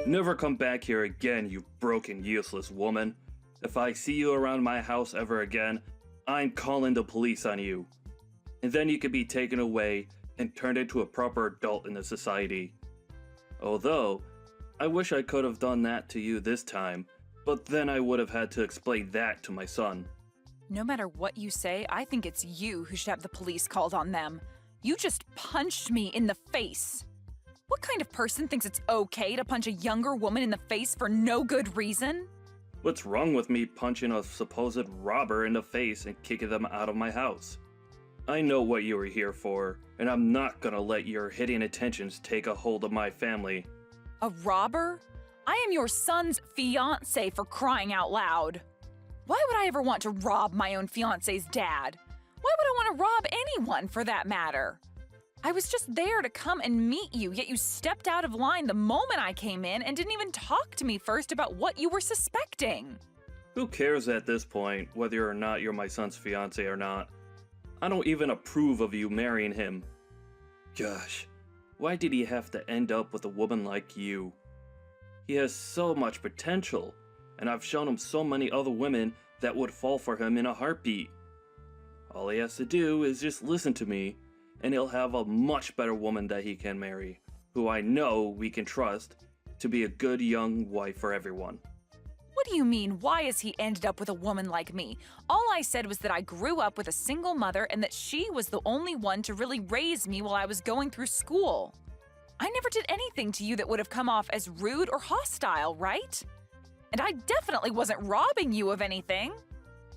Never come back here again, you broken, useless woman. If I see you around my house ever again, I'm calling the police on you. And then you could be taken away and turned into a proper adult in the society. Although, I wish I could have done that to you this time, but then I would have had to explain that to my son. No matter what you say, I think it's you who should have the police called on them. You just punched me in the face. What kind of person thinks it's okay to punch a younger woman in the face for no good reason? What's wrong with me punching a supposed robber in the face and kicking them out of my house? I know what you were here for, and I'm not gonna let your hitting attentions take a hold of my family. A robber? I am your son's fiancé, for crying out loud. Why would I ever want to rob my own fiancé's dad? Why would I want to rob anyone, for that matter? I was just there to come and meet you, yet you stepped out of line the moment I came in and didn't even talk to me first about what you were suspecting. Who cares at this point whether or not you're my son's fiancé or not? I don't even approve of you marrying him. Gosh, why did he have to end up with a woman like you? He has so much potential, and I've shown him so many other women that would fall for him in a heartbeat. All he has to do is just listen to me, and he'll have a much better woman that he can marry, who I know we can trust to be a good young wife for everyone. What do you mean, why has he ended up with a woman like me? All I said was that I grew up with a single mother and that she was the only one to really raise me while I was going through school. I never did anything to you that would have come off as rude or hostile, right? And I definitely wasn't robbing you of anything.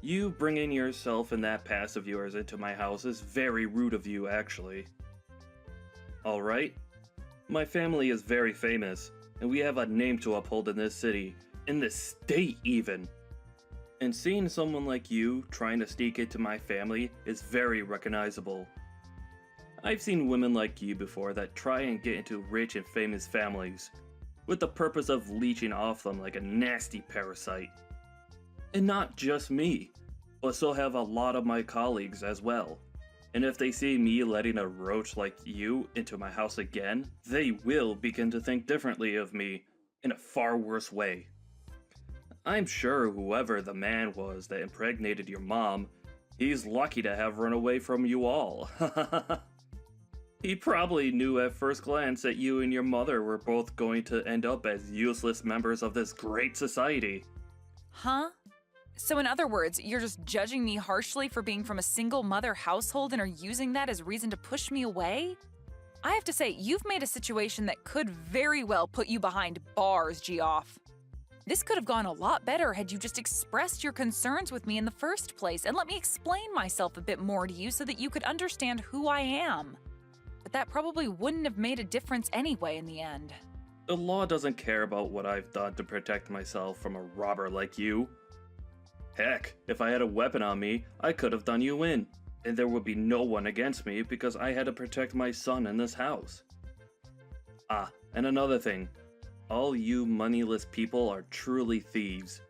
You bringing yourself and that past of yours into my house is very rude of you, actually. Alright? My family is very famous, and we have a name to uphold in this city, in this state even. And seeing someone like you trying to sneak into my family is very recognizable. I've seen women like you before that try and get into rich and famous families, with the purpose of leeching off them like a nasty parasite. And not just me, but so have a lot of my colleagues as well. And if they see me letting a roach like you into my house again, they will begin to think differently of me in a far worse way. I'm sure whoever the man was that impregnated your mom, he's lucky to have run away from you all. He probably knew at first glance that you and your mother were both going to end up as useless members of this great society. Huh? So in other words, you're just judging me harshly for being from a single mother household and are using that as reason to push me away? I have to say, you've made a situation that could very well put you behind bars, Geoff. This could have gone a lot better had you just expressed your concerns with me in the first place and let me explain myself a bit more to you so that you could understand who I am. But that probably wouldn't have made a difference anyway in the end. The law doesn't care about what I've done to protect myself from a robber like you. Heck, if I had a weapon on me, I could have done you in, and there would be no one against me because I had to protect my son in this house. Ah, and another thing. All you moneyless people are truly thieves.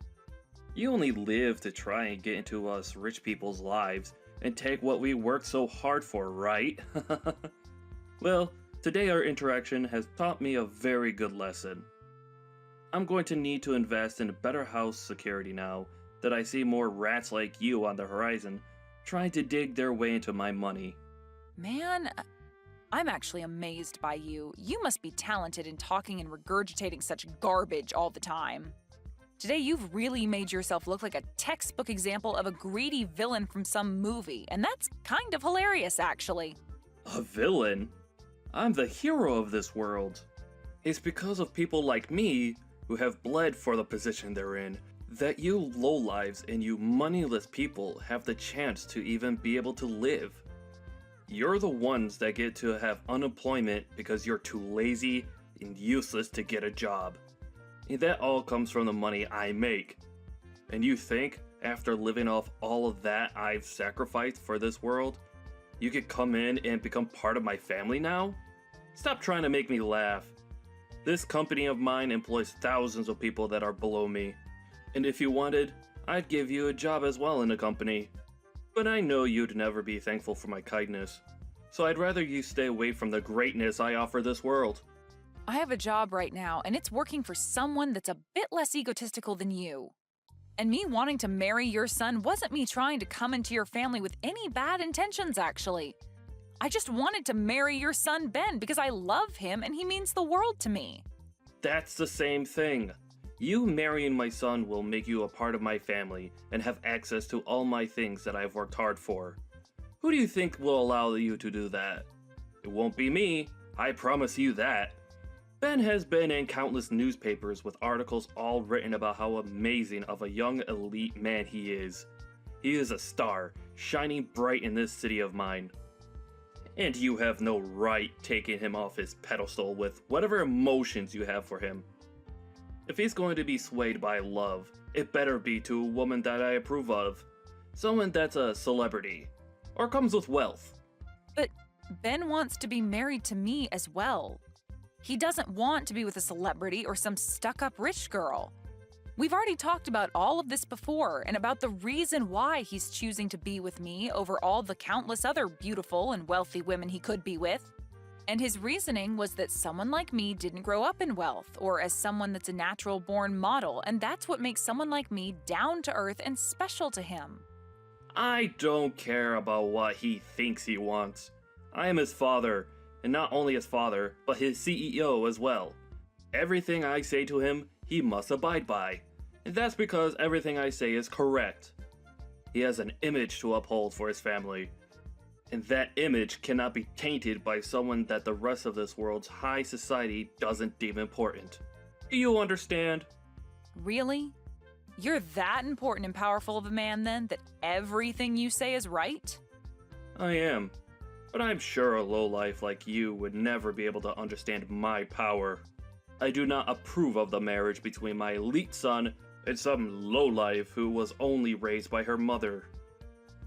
You only live to try and get into us rich people's lives and take what we worked so hard for, right? Well, today our interaction has taught me a very good lesson. I'm going to need to invest in better house security now that I see more rats like you on the horizon trying to dig their way into my money. Man, I'm actually amazed by you. You must be talented in talking and regurgitating such garbage all the time. Today you've really made yourself look like a textbook example of a greedy villain from some movie, and that's kind of hilarious, actually. A villain? I'm the hero of this world. It's because of people like me who have bled for the position they're in that you lowlives and you moneyless people have the chance to even be able to live. You're the ones that get to have unemployment because you're too lazy and useless to get a job. And that all comes from the money I make. And you think, after living off all of that I've sacrificed for this world, you could come in and become part of my family now? Stop trying to make me laugh. This company of mine employs thousands of people that are below me. And if you wanted, I'd give you a job as well in the company. But I know you'd never be thankful for my kindness. So I'd rather you stay away from the greatness I offer this world. I have a job right now, and it's working for someone that's a bit less egotistical than you. And me wanting to marry your son wasn't me trying to come into your family with any bad intentions, actually. I just wanted to marry your son, Ben, because I love him and he means the world to me. That's the same thing. You marrying my son will make you a part of my family and have access to all my things that I've worked hard for. Who do you think will allow you to do that? It won't be me, I promise you that. Ben has been in countless newspapers with articles all written about how amazing of a young elite man he is. He is a star, shining bright in this city of mine. And you have no right taking him off his pedestal with whatever emotions you have for him. If he's going to be swayed by love, it better be to a woman that I approve of. Someone that's a celebrity. Or comes with wealth. But Ben wants to be married to me as well. He doesn't want to be with a celebrity or some stuck-up rich girl. We've already talked about all of this before and about the reason why he's choosing to be with me over all the countless other beautiful and wealthy women he could be with. And his reasoning was that someone like me didn't grow up in wealth or as someone that's a natural-born model, and that's what makes someone like me down to earth and special to him. I don't care about what he thinks he wants. I am his father, and not only his father, but his CEO as well. Everything I say to him, he must abide by. And that's because everything I say is correct. He has an image to uphold for his family. And that image cannot be tainted by someone that the rest of this world's high society doesn't deem important. Do you understand? Really? You're that important and powerful of a man then that everything you say is right? I am. But I'm sure a lowlife like you would never be able to understand my power. I do not approve of the marriage between my elite son and some lowlife who was only raised by her mother.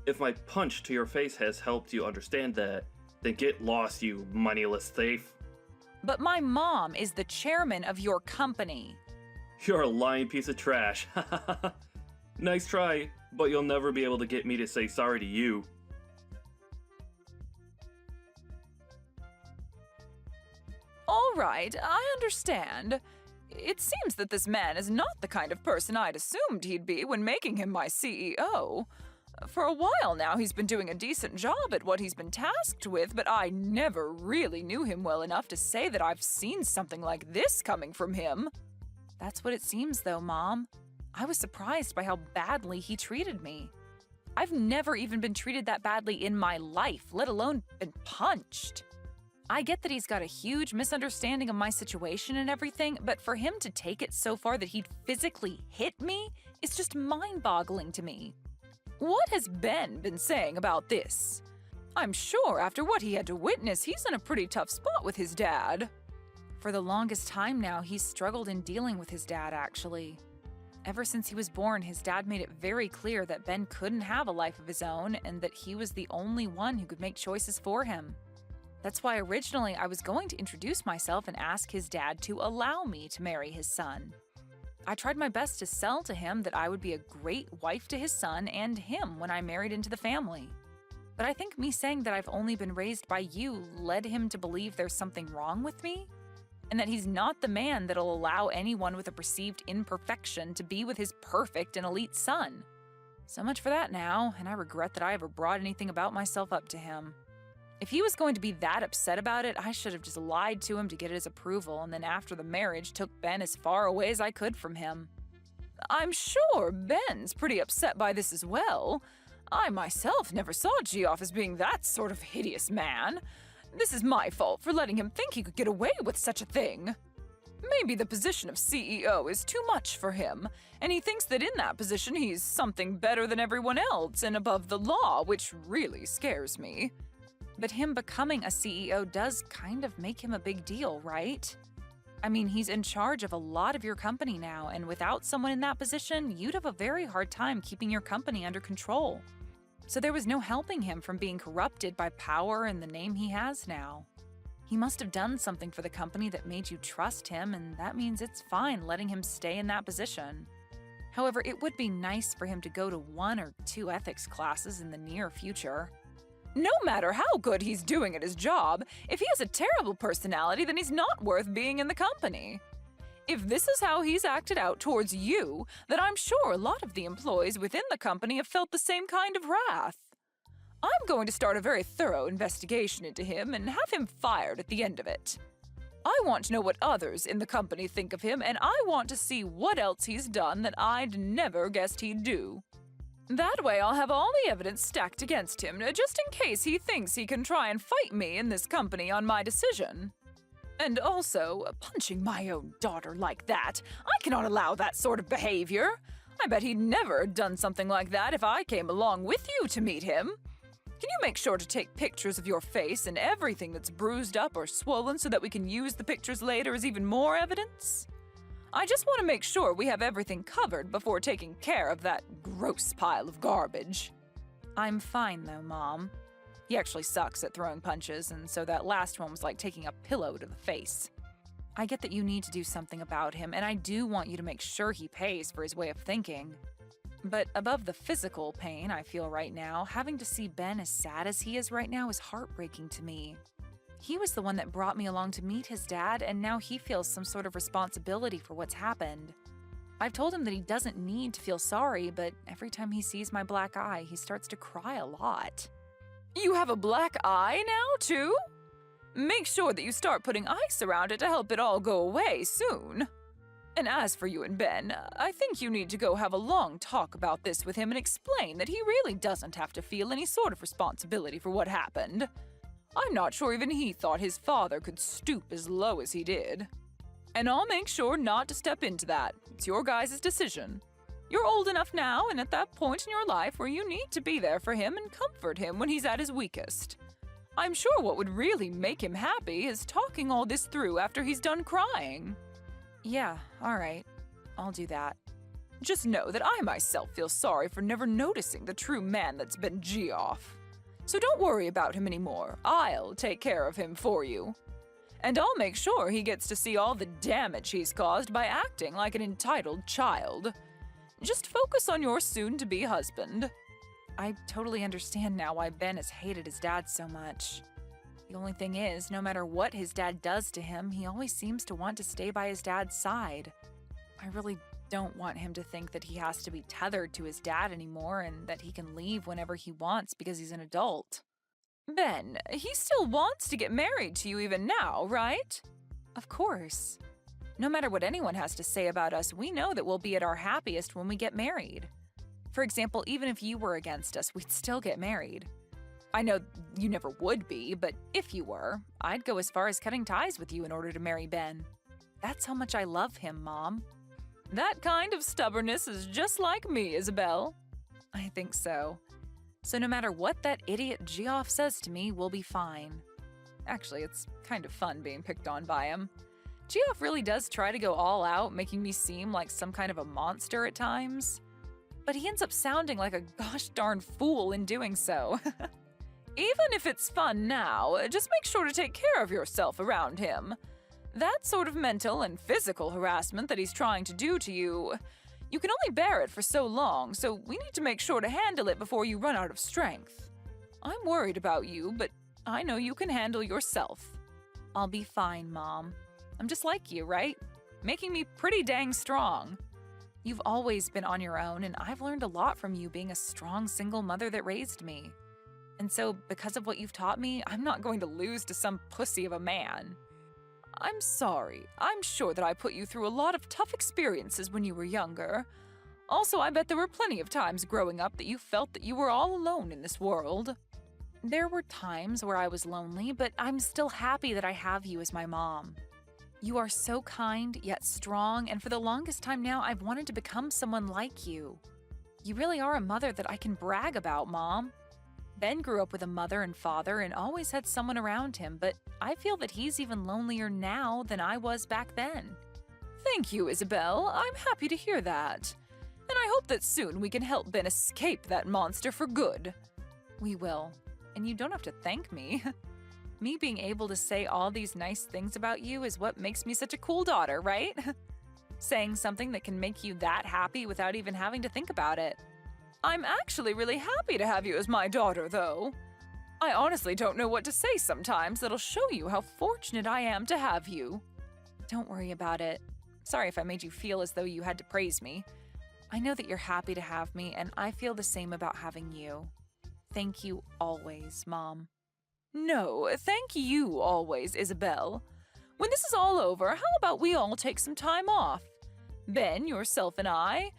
If my punch to your face has helped you understand that, then get lost, you moneyless thief. But my mom is the chairman of your company. You're a lying piece of trash. Nice try, but you'll never be able to get me to say sorry to you. All right, I understand. It seems that this man is not the kind of person I'd assumed he'd be when making him my CEO. For a while now, he's been doing a decent job at what he's been tasked with, but I never really knew him well enough to say that I've seen something like this coming from him. That's what it seems, though, Mom. I was surprised by how badly he treated me. I've never even been treated that badly in my life, let alone been punched. I get that he's got a huge misunderstanding of my situation and everything, but for him to take it so far that he'd physically hit me is just mind-boggling to me. What has Ben been saying about this? I'm sure after what he had to witness, he's in a pretty tough spot with his dad. For the longest time now, he's struggled in dealing with his dad, actually. Ever since he was born, his dad made it very clear that Ben couldn't have a life of his own and that he was the only one who could make choices for him. That's why originally I was going to introduce myself and ask his dad to allow me to marry his son. I tried my best to sell to him that I would be a great wife to his son and him when I married into the family. But I think me saying that I've only been raised by you led him to believe there's something wrong with me, and that he's not the man that'll allow anyone with a perceived imperfection to be with his perfect and elite son. So much for that now, and I regret that I ever brought anything about myself up to him. If he was going to be that upset about it, I should have just lied to him to get his approval, and then after the marriage took Ben as far away as I could from him. I'm sure Ben's pretty upset by this as well. I myself never saw Geoff as being that sort of hideous man. This is my fault for letting him think he could get away with such a thing. Maybe the position of CEO is too much for him, and he thinks that in that position he's something better than everyone else and above the law, which really scares me. But him becoming a CEO does kind of make him a big deal, right? I mean, he's in charge of a lot of your company now, and without someone in that position, you'd have a very hard time keeping your company under control. So there was no helping him from being corrupted by power and the name he has now. He must have done something for the company that made you trust him, and that means it's fine letting him stay in that position. However, it would be nice for him to go to 1 or 2 ethics classes in the near future. No matter how good he's doing at his job, if he has a terrible personality, then he's not worth being in the company. If this is how he's acted out towards you, then I'm sure a lot of the employees within the company have felt the same kind of wrath. I'm going to start a very thorough investigation into him and have him fired at the end of it. I want to know what others in the company think of him, and I want to see what else he's done that I'd never guessed he'd do. That way I'll have all the evidence stacked against him, just in case he thinks he can try and fight me in this company on my decision. And also, punching my own daughter like that, I cannot allow that sort of behavior. I bet he'd never have done something like that if I came along with you to meet him. Can you make sure to take pictures of your face and everything that's bruised up or swollen so that we can use the pictures later as even more evidence? I just want to make sure we have everything covered before taking care of that gross pile of garbage. I'm fine though, Mom. He actually sucks at throwing punches, and so that last one was like taking a pillow to the face. I get that you need to do something about him, and I do want you to make sure he pays for his way of thinking. But above the physical pain I feel right now, having to see Ben as sad as he is right now is heartbreaking to me. He was the one that brought me along to meet his dad, and now he feels some sort of responsibility for what's happened. I've told him that he doesn't need to feel sorry, but every time he sees my black eye, he starts to cry a lot. You have a black eye now, too? Make sure that you start putting ice around it to help it all go away soon. And as for you and Ben, I think you need to go have a long talk about this with him and explain that he really doesn't have to feel any sort of responsibility for what happened. I'm not sure even he thought his father could stoop as low as he did. And I'll make sure not to step into that. It's your guys' decision. You're old enough now and at that point in your life where you need to be there for him and comfort him when he's at his weakest. I'm sure what would really make him happy is talking all this through after he's done crying. Yeah, all right. I'll do that. Just know that I myself feel sorry for never noticing the true man that's been Geoff. So don't worry about him anymore. I'll take care of him for you. And I'll make sure he gets to see all the damage he's caused by acting like an entitled child. Just focus on your soon-to-be husband. I totally understand now why Ben has hated his dad so much. The only thing is, no matter what his dad does to him, he always seems to want to stay by his dad's side. I really don't want him to think that he has to be tethered to his dad anymore and that he can leave whenever he wants because he's an adult. Ben, he still wants to get married to you even now, right? Of course. No matter what anyone has to say about us, we know that we'll be at our happiest when we get married. For example, even if you were against us, we'd still get married. I know you never would be, but if you were, I'd go as far as cutting ties with you in order to marry Ben. That's how much I love him, Mom. That kind of stubbornness is just like me, Isabel. I think so. So no matter what that idiot Geoff says to me, we'll be fine. Actually, it's kind of fun being picked on by him. Geoff really does try to go all out, making me seem like some kind of a monster at times. But he ends up sounding like a gosh darn fool in doing so. Even if it's fun now, just make sure to take care of yourself around him. That sort of mental and physical harassment that he's trying to do to you, you can only bear it for so long, so we need to make sure to handle it before you run out of strength. I'm worried about you, but I know you can handle yourself. I'll be fine, Mom. I'm just like you, right? Making me pretty dang strong. You've always been on your own, and I've learned a lot from you being a strong single mother that raised me. And so, because of what you've taught me, I'm not going to lose to some pussy of a man. I'm sorry. I'm sure that I put you through a lot of tough experiences when you were younger. Also, I bet there were plenty of times growing up that you felt that you were all alone in this world. There were times where I was lonely, but I'm still happy that I have you as my mom. You are so kind, yet strong, and for the longest time now, I've wanted to become someone like you. You really are a mother that I can brag about, Mom. Ben grew up with a mother and father and always had someone around him, but I feel that he's even lonelier now than I was back then. Thank you, Isabel. I'm happy to hear that. And I hope that soon we can help Ben escape that monster for good. We will. And you don't have to thank me. Me being able to say all these nice things about you is what makes me such a cool daughter, right? Saying something that can make you that happy without even having to think about it. I'm actually really happy to have you as my daughter, though. I honestly don't know what to say sometimes that'll show you how fortunate I am to have you. Don't worry about it. Sorry if I made you feel as though you had to praise me. I know that you're happy to have me, and I feel the same about having you. Thank you always, Mom. No, thank you always, Isabel. When this is all over, how about we all take some time off? Ben, yourself, and I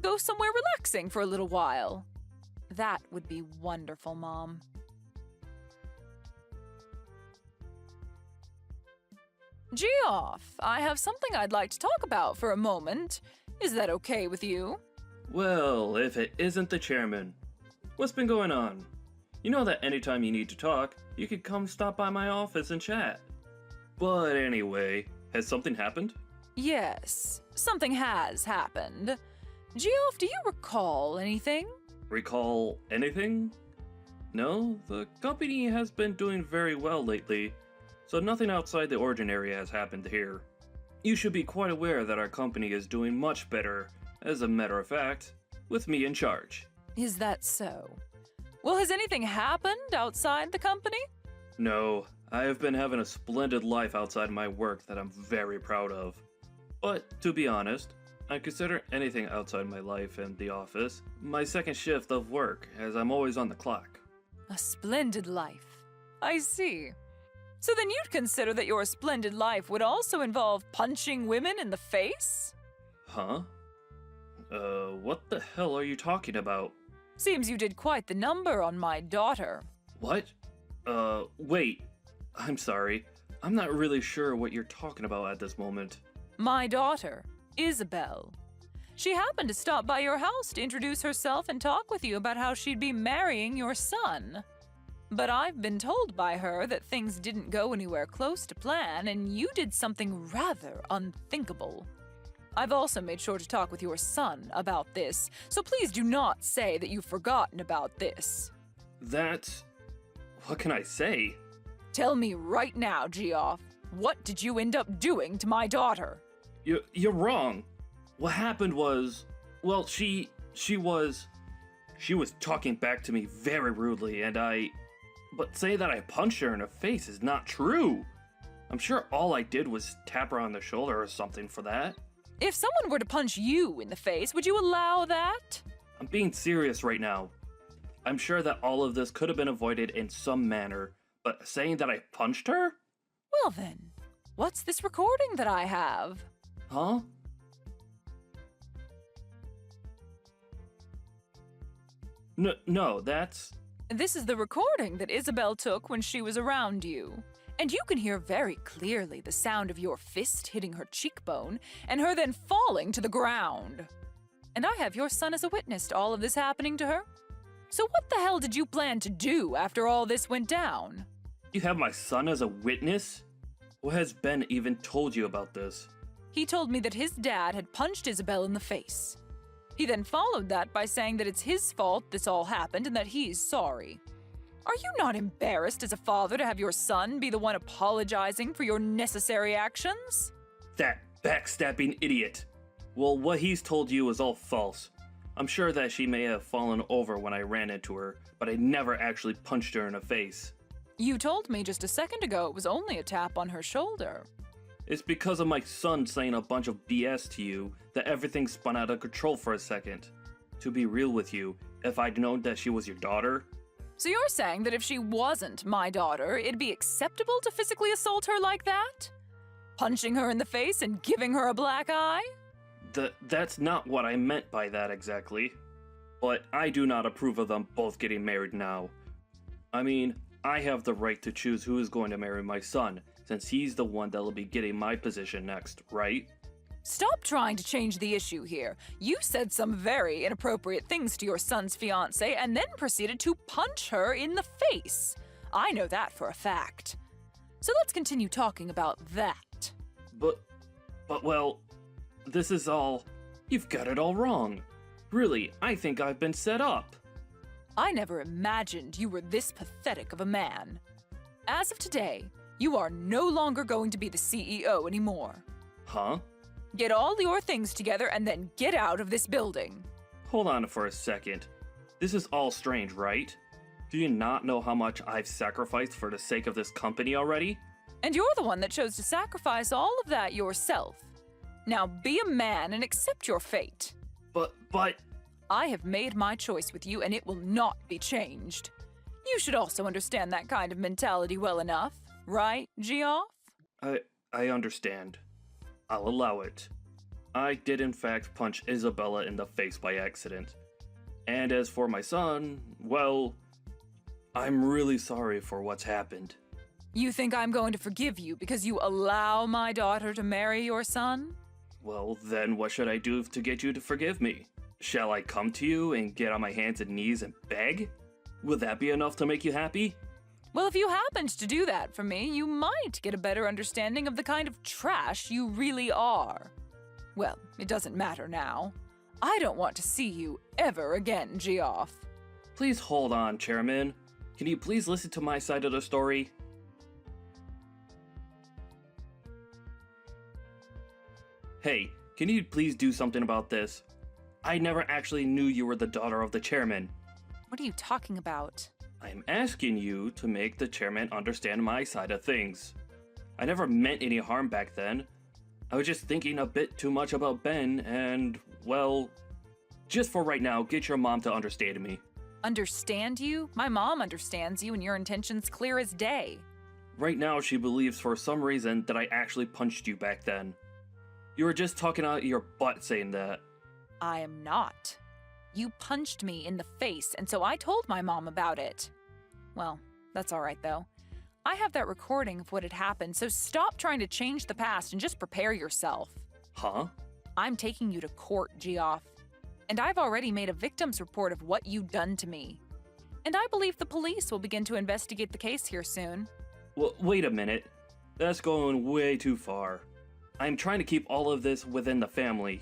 go somewhere relaxing for a little while. That would be wonderful, Mom. Geoff, I have something I'd like to talk about for a moment. Is that okay with you? Well, if it isn't the chairman. What's been going on? You know that anytime you need to talk, you could come stop by my office and chat. But anyway, has something happened? Yes, something has happened. Geoff, do you recall anything? Recall anything? No, the company has been doing very well lately, so nothing outside the ordinary has happened here. You should be quite aware that our company is doing much better, as a matter of fact, with me in charge. Is that so? Well, has anything happened outside the company? No, I have been having a splendid life outside my work that I'm very proud of. But, to be honest, I consider anything outside my life and the office my second shift of work, as I'm always on the clock. A splendid life. I see. So then you'd consider that your splendid life would also involve punching women in the face? Huh? What the hell are you talking about? Seems you did quite the number on my daughter. What? Wait. I'm sorry. I'm not really sure what you're talking about at this moment. My daughter, Isabel. She happened to stop by your house to introduce herself and talk with you about how she'd be marrying your son. But I've been told by her that things didn't go anywhere close to plan, and you did something rather unthinkable. I've also made sure to talk with your son about this, so please do not say that you've forgotten about this. What can I say? Tell me right now, Geoff. What did you end up doing to my daughter? You're wrong. What happened was, well, she was talking back to me very rudely, but say that I punched her in the face is not true. I'm sure all I did was tap her on the shoulder or something for that. If someone were to punch you in the face, would you allow that? I'm being serious right now. I'm sure that all of this could have been avoided in some manner, but saying that I punched her? Well then, what's this recording that I have? Huh? No, that's... This is the recording that Isabel took when she was around you. And you can hear very clearly the sound of your fist hitting her cheekbone and her then falling to the ground. And I have your son as a witness to all of this happening to her. So what the hell did you plan to do after all this went down? You have my son as a witness? What has Ben even told you about this? He told me that his dad had punched Isabel in the face. He then followed that by saying that it's his fault this all happened and that he's sorry. Are you not embarrassed as a father to have your son be the one apologizing for your necessary actions? That backstabbing idiot. Well, what he's told you is all false. I'm sure that she may have fallen over when I ran into her, but I never actually punched her in the face. You told me just a second ago it was only a tap on her shoulder. It's because of my son saying a bunch of BS to you that everything spun out of control for a second. To be real with you, if I'd known that she was your daughter... So you're saying that if she wasn't my daughter, it'd be acceptable to physically assault her like that? Punching her in the face and giving her a black eye? That's not what I meant by that exactly. But I do not approve of them both getting married now. I mean, I have the right to choose who is going to marry my son, since he's the one that'll be getting my position next, right? Stop trying to change the issue here. You said some very inappropriate things to your son's fiancé and then proceeded to punch her in the face. I know that for a fact. So let's continue talking about that. But well, this is all... You've got it all wrong. Really, I think I've been set up. I never imagined you were this pathetic of a man. As of today, you are no longer going to be the CEO anymore. Huh? Get all your things together and then get out of this building. Hold on for a second. This is all strange, right? Do you not know how much I've sacrificed for the sake of this company already? And you're the one that chose to sacrifice all of that yourself. Now be a man and accept your fate. But... I have made my choice with you and it will not be changed. You should also understand that kind of mentality well enough, right, Geoff? I understand. I'll allow it. I did in fact punch Isabella in the face by accident. And as for my son, well, I'm really sorry for what's happened. You think I'm going to forgive you because you allow my daughter to marry your son? Well, then what should I do to get you to forgive me? Shall I come to you and get on my hands and knees and beg? Would that be enough to make you happy? Well, if you happened to do that for me, you might get a better understanding of the kind of trash you really are. Well, it doesn't matter now. I don't want to see you ever again, Geoff. Please hold on, Chairman. Can you please listen to my side of the story? Hey, can you please do something about this? I never actually knew you were the daughter of the chairman. What are you talking about? I'm asking you to make the chairman understand my side of things. I never meant any harm back then. I was just thinking a bit too much about Ben and, well, just for right now, get your mom to understand me. Understand you? My mom understands you and your intentions clear as day. Right now, she believes for some reason that I actually punched you back then. You were just talking out your butt saying that. I am not. You punched me in the face, and so I told my mom about it. Well, that's all right, though. I have that recording of what had happened, so stop trying to change the past and just prepare yourself. Huh? I'm taking you to court, Geoff. And I've already made a victim's report of what you've done to me. And I believe the police will begin to investigate the case here soon. Well, wait a minute. That's going way too far. I'm trying to keep all of this within the family.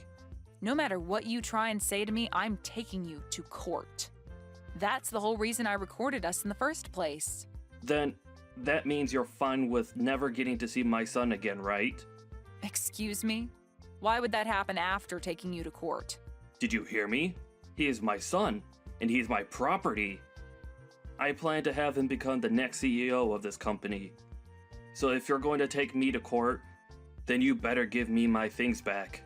No matter what you try and say to me, I'm taking you to court. That's the whole reason I recorded us in the first place. Then, that means you're fine with never getting to see my son again, right? Excuse me? Why would that happen after taking you to court? Did you hear me? He is my son, and he's my property. I plan to have him become the next CEO of this company. So if you're going to take me to court, then you better give me my things back.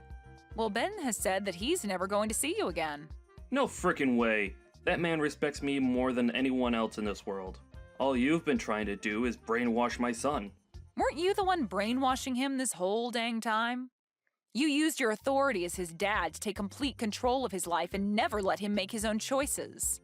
Well, Ben has said that he's never going to see you again. No frickin' way. That man respects me more than anyone else in this world. All you've been trying to do is brainwash my son. Weren't you the one brainwashing him this whole dang time? You used your authority as his dad to take complete control of his life and never let him make his own choices.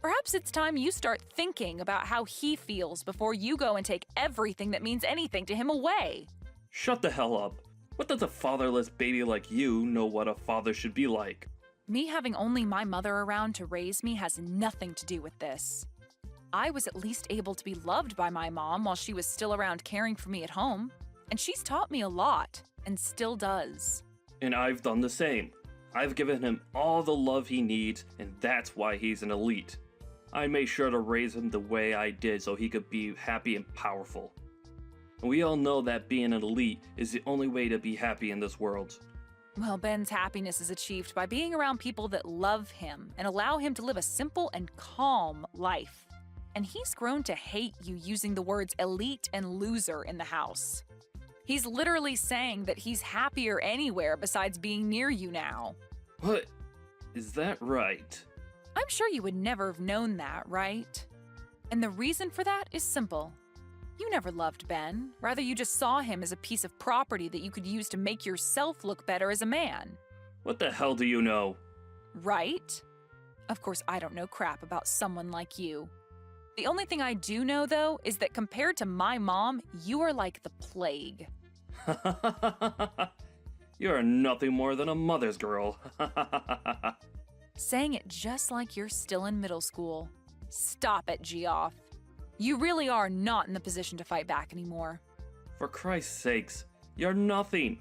Perhaps it's time you start thinking about how he feels before you go and take everything that means anything to him away. Shut the hell up. What does a fatherless baby like you know what a father should be like? Me having only my mother around to raise me has nothing to do with this. I was at least able to be loved by my mom while she was still around caring for me at home, and she's taught me a lot, and still does. And I've done the same. I've given him all the love he needs, and that's why he's an elite. I made sure to raise him the way I did so he could be happy and powerful. And we all know that being an elite is the only way to be happy in this world. Well, Ben's happiness is achieved by being around people that love him and allow him to live a simple and calm life. And he's grown to hate you using the words elite and loser in the house. He's literally saying that he's happier anywhere besides being near you now. What? Is that right? I'm sure you would never have known that, right? And the reason for that is simple. You never loved Ben. Rather, you just saw him as a piece of property that you could use to make yourself look better as a man. What the hell do you know? Right? Of course, I don't know crap about someone like you. The only thing I do know, though, is that compared to my mom, you are like the plague. You're nothing more than a mother's girl. Saying it just like you're still in middle school. Stop it, Geoff. You really are not in the position to fight back anymore. For Christ's sakes, you're nothing.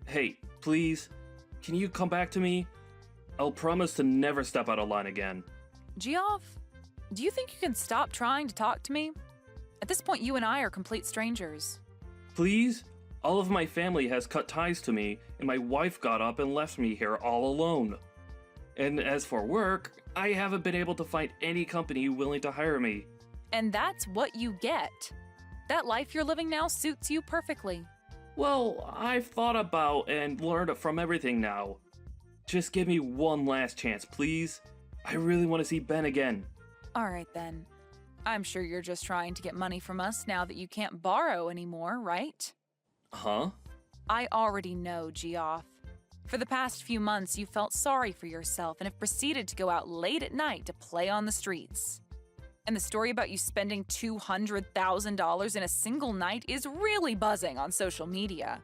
Hey, please, can you come back to me? I'll promise to never step out of line again. Geoff, do you think you can stop trying to talk to me? At this point, you and I are complete strangers. Please? All of my family has cut ties to me, and my wife got up and left me here all alone. And as for work, I haven't been able to find any company willing to hire me. And that's what you get. That life you're living now suits you perfectly. Well, I've thought about and learned from everything now. Just give me one last chance, please. I really want to see Ben again. All right then. I'm sure you're just trying to get money from us now that you can't borrow anymore, right? Huh? I already know, Geoff. For the past few months, you felt sorry for yourself and have proceeded to go out late at night to play on the streets. And the story about you spending $200,000 in a single night is really buzzing on social media.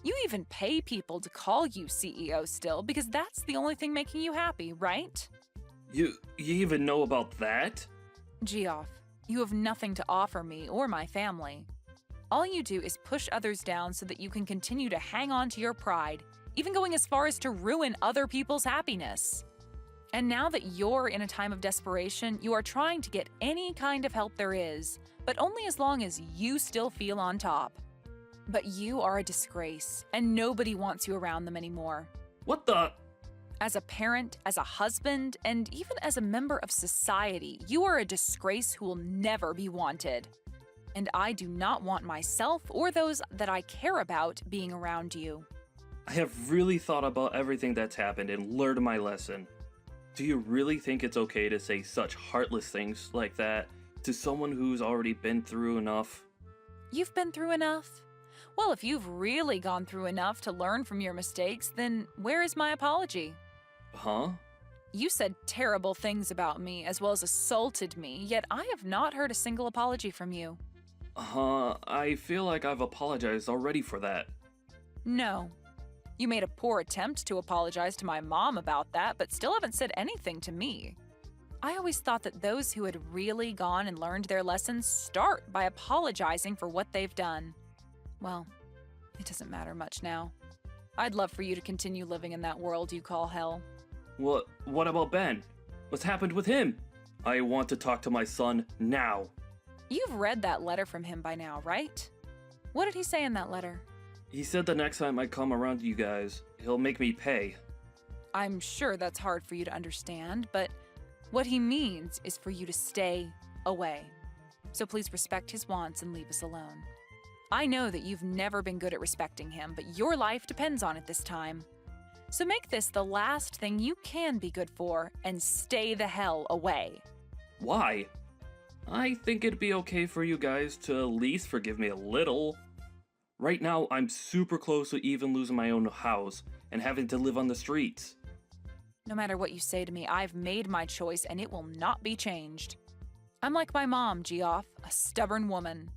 You even pay people to call you CEO still because that's the only thing making you happy, right? You even know about that? Geoff, you have nothing to offer me or my family. All you do is push others down so that you can continue to hang on to your pride, even going as far as to ruin other people's happiness. And now that you're in a time of desperation, you are trying to get any kind of help there is, but only as long as you still feel on top. But you are a disgrace, and nobody wants you around them anymore. What the? As a parent, as a husband, and even as a member of society, you are a disgrace who will never be wanted. And I do not want myself or those that I care about being around you. I have really thought about everything that's happened and learned my lesson. Do you really think it's okay to say such heartless things like that to someone who's already been through enough? You've been through enough? Well, if you've really gone through enough to learn from your mistakes, then where is my apology? Huh? You said terrible things about me as well as assaulted me, yet I have not heard a single apology from you. I feel like I've apologized already for that. No. You made a poor attempt to apologize to my mom about that, but still haven't said anything to me. I always thought that those who had really gone and learned their lessons start by apologizing for what they've done. Well, it doesn't matter much now. I'd love for you to continue living in that world you call hell. What about Ben? What's happened with him? I want to talk to my son now. You've read that letter from him by now, right? What did he say in that letter? He said the next time I come around you guys, he'll make me pay. I'm sure that's hard for you to understand, but what he means is for you to stay away. So please respect his wants and leave us alone. I know that you've never been good at respecting him, but your life depends on it this time. So make this the last thing you can be good for and stay the hell away. Why? I think it'd be okay for you guys to at least forgive me a little. Right now, I'm super close to even losing my own house and having to live on the streets. No matter what you say to me, I've made my choice and it will not be changed. I'm like my mom, Geoff, a stubborn woman.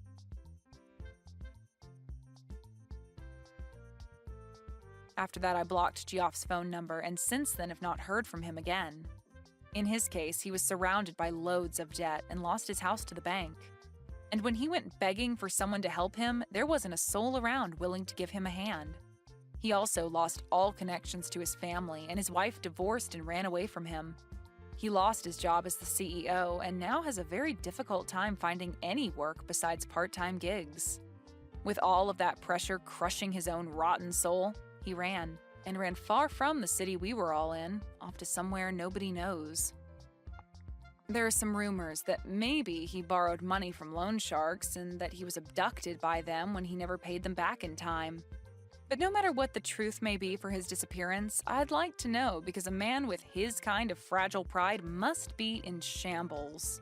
After that, I blocked Geoff's phone number and since then have not heard from him again. In his case, he was surrounded by loads of debt and lost his house to the bank. And when he went begging for someone to help him, there wasn't a soul around willing to give him a hand. He also lost all connections to his family, and his wife divorced and ran away from him. He lost his job as the CEO and now has a very difficult time finding any work besides part-time gigs. With all of that pressure crushing his own rotten soul, he ran far from the city we were all in, off to somewhere nobody knows. There are some rumors that maybe he borrowed money from loan sharks and that he was abducted by them when he never paid them back in time. But no matter what the truth may be for his disappearance, I'd like to know because a man with his kind of fragile pride must be in shambles.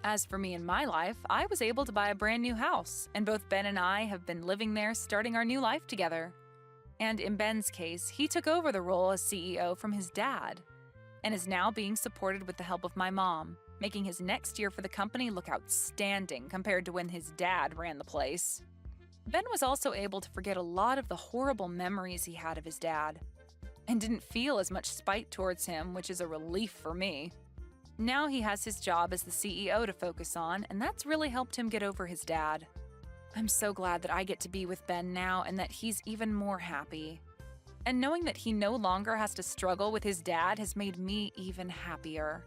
As for me and my life, I was able to buy a brand new house, and both Ben and I have been living there starting our new life together. And in Ben's case, he took over the role as CEO from his dad, and is now being supported with the help of my mom, making his next year for the company look outstanding compared to when his dad ran the place. Ben was also able to forget a lot of the horrible memories he had of his dad, and didn't feel as much spite towards him, which is a relief for me. Now he has his job as the CEO to focus on, and that's really helped him get over his dad. I'm so glad that I get to be with Ben now and that he's even more happy. And knowing that he no longer has to struggle with his dad has made me even happier.